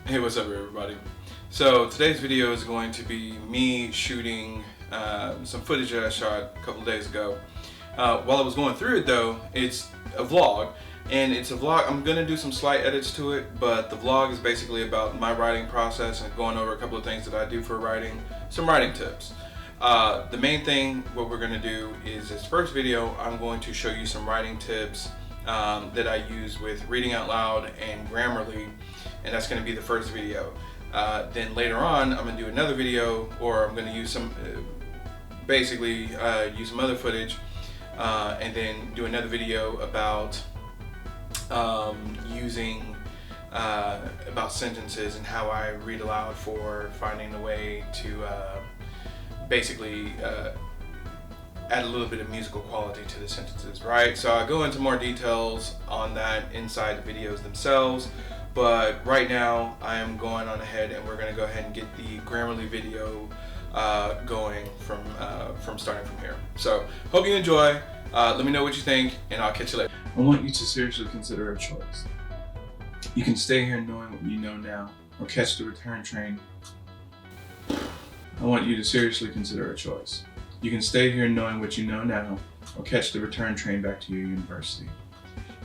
Hey, what's up everybody? So today's video is going to be me shooting some footage that I shot a couple days ago. While I was going through it though, it's a vlog, and it's a vlog. I'm going to do some slight edits to it, but the vlog is basically about my writing process and going over a couple of things that I do for writing, some writing tips. The main thing, what we're going to do is this first video, I'm going to show you some writing tips that I use with Reading Out Loud and Grammarly, and that's going to be the first video. Then later on, I'm going to do another video, or I'm going to use some, use some other footage, and then do another video about using about sentences and how I read aloud for finding a way to add a little bit of musical quality to the sentences, right? So I'll go into more details on that inside the videos themselves, but right now I am going on ahead and we're going to go ahead and get the Grammarly video going from starting from here. So hope you enjoy. Let me know what you think, and I'll catch you later. I want you to seriously consider a choice. You can stay here knowing what you know now, or catch the return train. I want you to seriously consider a choice. You can stay here knowing what you know now, or catch the return train back to your university.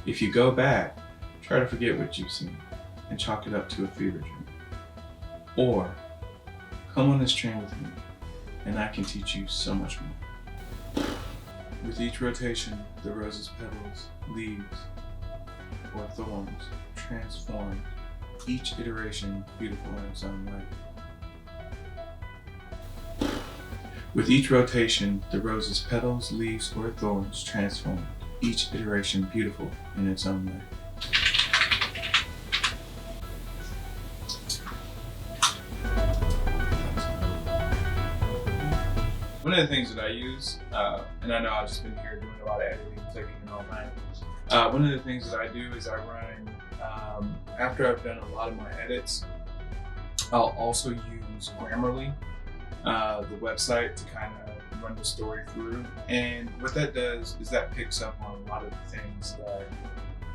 If you go back, try to forget what you've seen and chalk it up to a fever dream. Or come on this train with me, and I can teach you so much more. With each rotation, the rose's petals, leaves, or thorns transform, each iteration beautiful in its own way. With each rotation, the rose's petals, leaves, or thorns transform, each iteration beautiful in its own way. One of the things that I use, and I know I've just been here doing a lot of editing, clicking and all that. One of the things that I do is I run, after I've done a lot of my edits, I'll also use Grammarly, the website, to kind of run the story through. And what that does is that picks up on a lot of the things that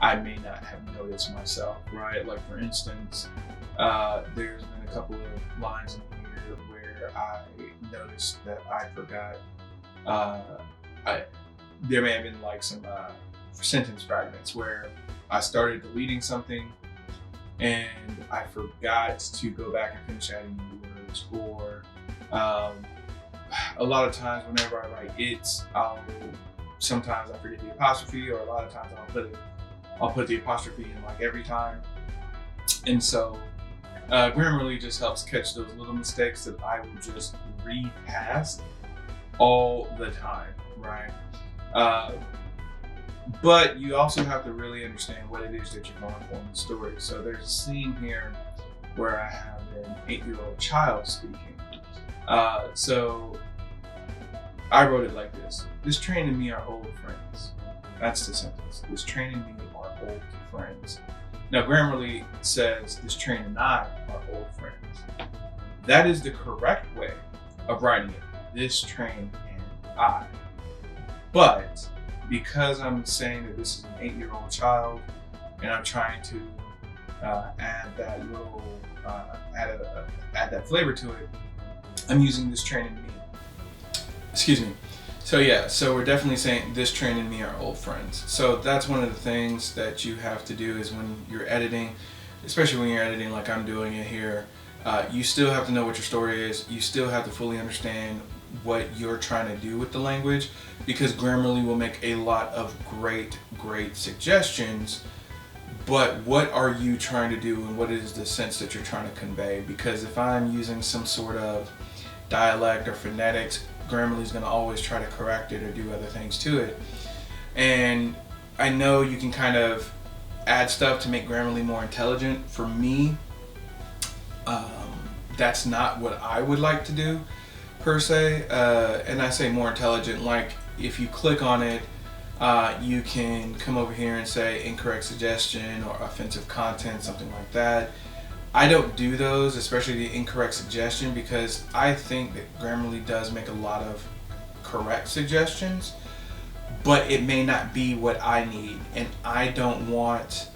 I may not have noticed myself, right? Like for instance, there's been a couple of lines in here where I noticed that I forgot, there may have been like some sentence fragments where I started deleting something and I forgot to go back and finish adding new words, or a lot of times whenever I write sometimes I forget the apostrophe, or a lot of times I'll put the apostrophe in like every time. And so Grammarly just helps catch those little mistakes that I will just read past all the time, right? But you also have to really understand what it is that you're going for in the story. So there's a scene here where I have an 8-year-old child speaking. So I wrote it like this: this train and me are old friends. That's the sentence. This train and me are old friends. Now Grammarly says this train and I are old friends. That is the correct way of writing it: this train and I. But because I'm saying that this is an 8-year-old child, and I'm trying to add that little, add that flavor to it, I'm using this train and me. Excuse me. So yeah, so we're definitely saying this train and me are old friends. So that's one of the things that you have to do is when you're editing, especially when you're editing like I'm doing it here, you still have to know what your story is. You still have to fully understand what you're trying to do with the language, because Grammarly will make a lot of great suggestions, but what are you trying to do and what is the sense that you're trying to convey? Because if I'm using some sort of dialect or phonetics, Grammarly is going to always try to correct it or do other things to it. And I know you can kind of add stuff to make Grammarly more intelligent. For me, that's not what I would like to do per se. And I say more intelligent, like if you click on it, you can come over here and say incorrect suggestion or offensive content, something like that. I don't do those, especially the incorrect suggestion, because I think that Grammarly does make a lot of correct suggestions, but it may not be what I need, and I don't want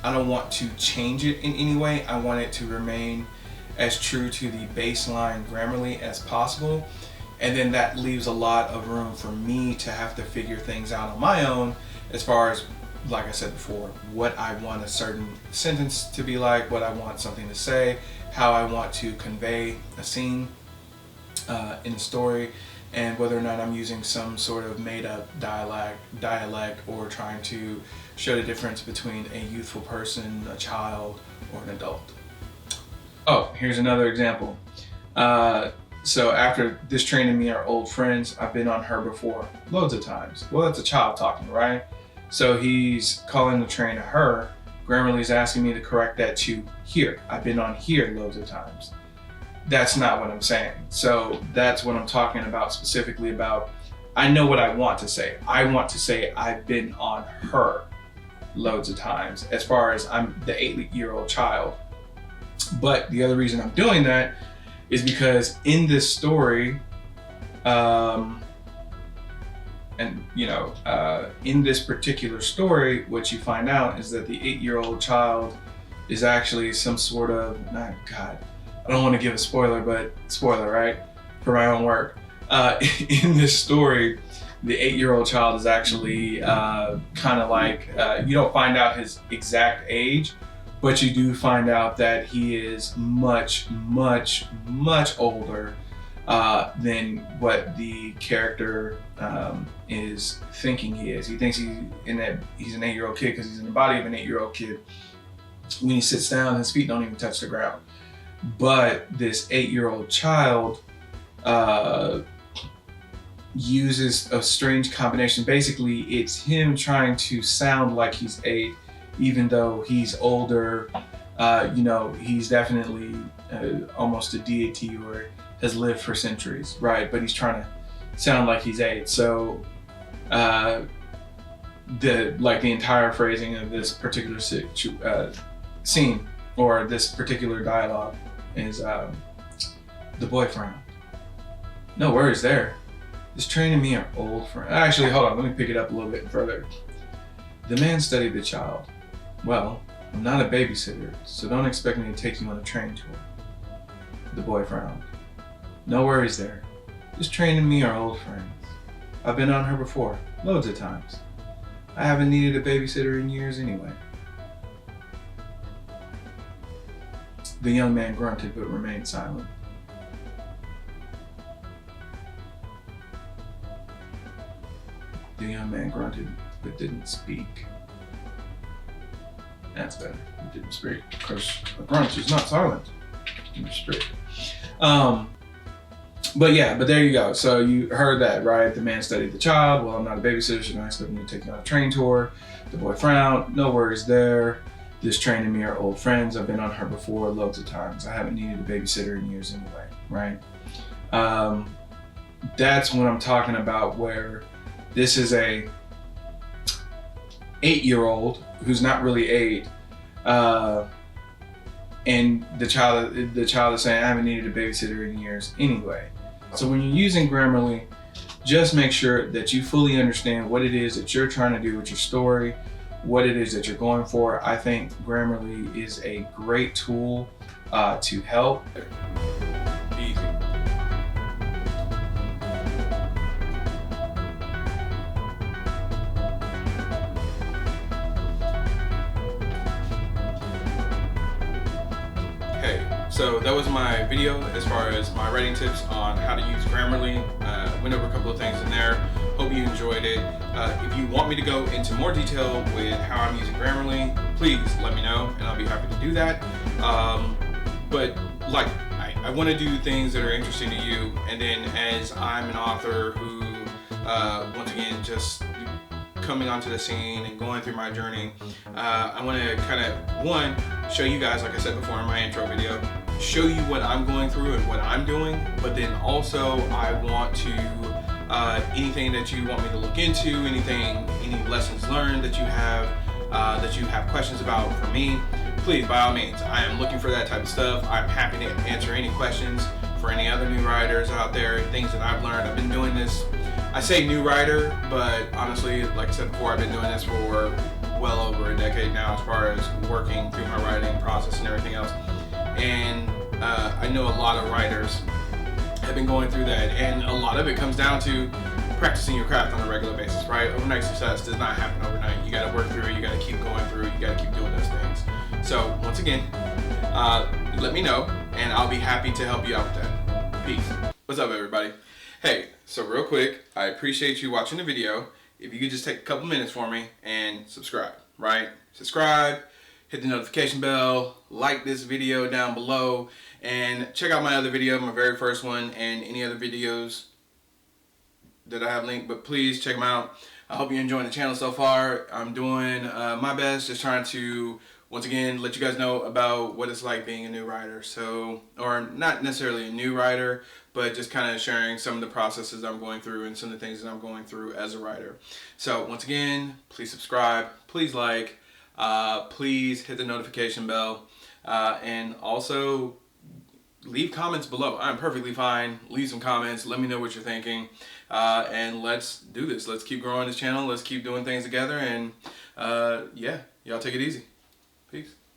I don't want to change it in any way. I want it to remain as true to the baseline Grammarly as possible. And then that leaves a lot of room for me to have to figure things out on my own, as far as, like I said before, what I want a certain sentence to be like, what I want something to say, how I want to convey a scene in a story, and whether or not I'm using some sort of made up dialect or trying to show the difference between a youthful person, a child, or an adult. Oh, here's another example. So after this train and me are old friends, I've been on her before loads of times. Well, that's a child talking, right? So he's calling the train a her. Grammarly's asking me to correct that to here. I've been on here loads of times. That's not what I'm saying. So that's what I'm talking about specifically about. I know what I want to say. I want to say I've been on her loads of times, as far as I'm the 8-year-old child. But the other reason I'm doing that is because in this story, in this particular story, what you find out is that the 8-year-old child is actually some sort of, I don't want to give a spoiler, but spoiler, right? For my own work. In this story, the 8-year-old child is actually kind of like, you don't find out his exact age, but you do find out that he is much, much, much older than what the character is thinking he is. He thinks he's an 8-year-old kid because he's in the body of an 8-year-old kid. When he sits down, his feet don't even touch the ground. But this 8-year-old child uses a strange combination. Basically, it's him trying to sound like he's 8, even though he's older. He's definitely almost a deity or has lived for centuries, right? But he's trying to sound like he's 8. So the entire phrasing of this particular scene or this particular dialogue is the boy frowned. No worries there. This train and me are old friends. Actually, hold on, let me pick it up a little bit further. The man studied the child. Well, I'm not a babysitter, so don't expect me to take you on a train tour. The boy frowned. No worries there. This train and me are old friends. I've been on her before, loads of times. I haven't needed a babysitter in years anyway. The young man grunted but remained silent. The young man grunted but didn't speak. That's better. He didn't speak because a grunt is not silent. He didn't speak. But there you go. So you heard that, right? The man studied the child. Well, I'm not a babysitter, so don't expect me to take you on a train tour. The boy frowned. No worries there. This train and me are old friends. I've been on her before loads of times. I haven't needed a babysitter in years anyway, right? That's what I'm talking about, where this is a 8-year-old who's not really 8, and the child is saying, I haven't needed a babysitter in years anyway. So when you're using Grammarly, just make sure that you fully understand what it is that you're trying to do with your story, what it is that you're going for. I think Grammarly is a great tool to help. Easy. So that was my video as far as my writing tips on how to use Grammarly. Went over a couple of things in there. Hope you enjoyed it. If you want me to go into more detail with how I'm using Grammarly, please let me know and I'll be happy to do that. But I want to do things that are interesting to you, and then as I'm an author who, once again, just coming onto the scene and going through my journey, I want to kind of, show you guys, like I said before in my intro video, show you what I'm going through and what I'm doing, but then also I want to, anything that you want me to look into, any lessons learned that you have questions about for me, please, by all means, I am looking for that type of stuff. I'm happy to answer any questions for any other new writers out there, things that I've learned. I've been doing this, I say new writer, but honestly, like I said before, I've been doing this for well over a decade now as far as working through my writing process and everything else. And I know a lot of writers have been going through that, and a lot of it comes down to practicing your craft on a regular basis, right? Overnight success does not happen overnight. You got to work through it. You got to keep going through it. You got to keep doing those things. So once again, let me know, and I'll be happy to help you out with that. Peace. What's up, everybody? Hey, so real quick, I appreciate you watching the video. If you could just take a couple minutes for me and subscribe, right? Subscribe, hit the notification bell, like this video down below, and check out my other video, my very first one, and any other videos that I have linked, but please check them out. I hope you're enjoying the channel so far. I'm doing my best, just trying to, once again, let you guys know about what it's like being a new writer. So, or not necessarily a new writer, but just kind of sharing some of the processes I'm going through and some of the things that I'm going through as a writer. So once again, please subscribe, please like, please hit the notification bell, and also leave comments below. I'm perfectly fine. Leave some comments. Let me know what you're thinking. And let's do this. Let's keep growing this channel. Let's keep doing things together. And yeah, y'all take it easy. Peace.